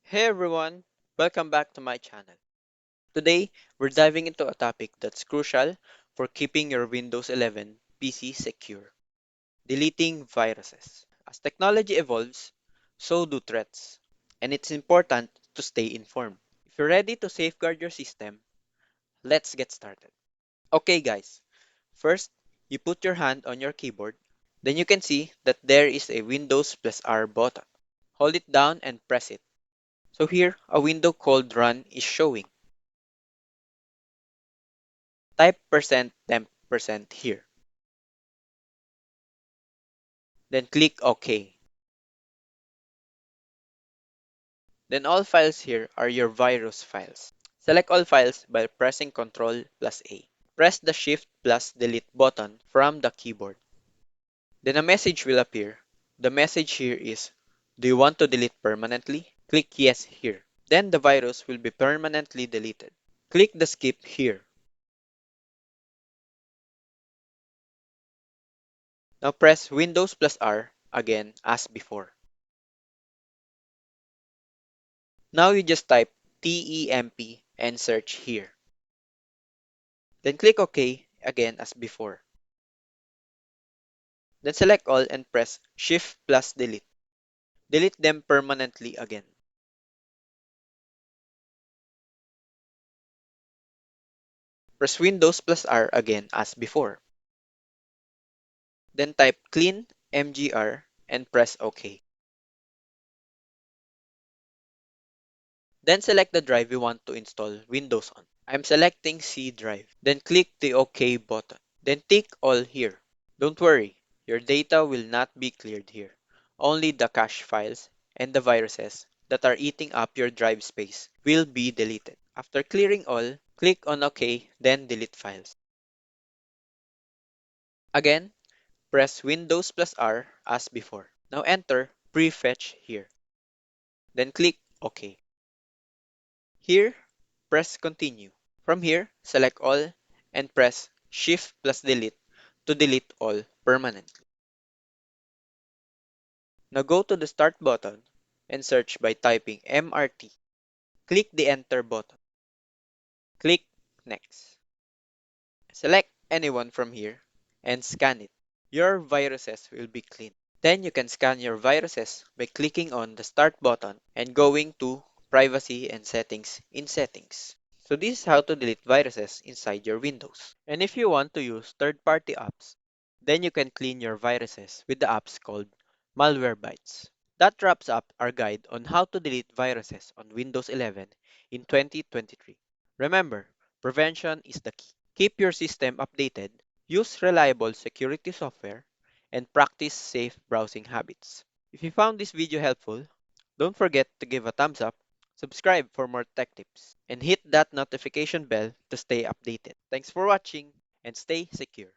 Hey everyone, welcome back to my channel. Today, we're diving into a topic that's crucial for keeping your Windows 11 PC secure: deleting viruses. As technology evolves, so do threats, and it's important to stay informed. If you're ready to safeguard your system, let's get started. Okay, guys, first, you put your hand on your keyboard, then you can see that there is a Windows plus R button. Hold it down and press it. So here, a window called Run is showing. Type %temp% here. Then click OK. Then all files here are your virus files. Select all files by pressing Ctrl plus A. Press the Shift plus Delete button from the keyboard. Then a message will appear. The message here is, do you want to delete permanently? Click Yes here. Then the virus will be permanently deleted. Click the Skip here. Now press Windows plus R again as before. Now you just type temp and search here. Then click OK again as before. Then select all and press Shift plus Delete. Delete them permanently again. Press Windows plus R again as before. Then type clean mgr and press OK. Then select the drive you want to install Windows on. I'm selecting C drive. Then click the OK button. Then tick all here. Don't worry, your data will not be cleared here. Only the cache files and the viruses that are eating up your drive space will be deleted. After clearing all, click on OK, then delete files. Again, press Windows plus R as before. Now enter prefetch here. Then click OK. Here, press continue. From here, select all and press Shift plus Delete to delete all permanently. Now go to the Start button and search by typing MRT. Click the Enter button. Click Next. Select anyone from here and scan it. Your viruses will be clean. Then you can scan your viruses by clicking on the Start button and going to Privacy and Settings in Settings. So this is how to delete viruses inside your Windows. And if you want to use third-party apps, then you can clean your viruses with the apps called Malwarebytes. That wraps up our guide on how to delete viruses on Windows 11 in 2023. Remember, prevention is the key. Keep your system updated, use reliable security software, and practice safe browsing habits. If you found this video helpful, don't forget to give a thumbs up, subscribe for more tech tips, and hit that notification bell to stay updated. Thanks for watching and stay secure.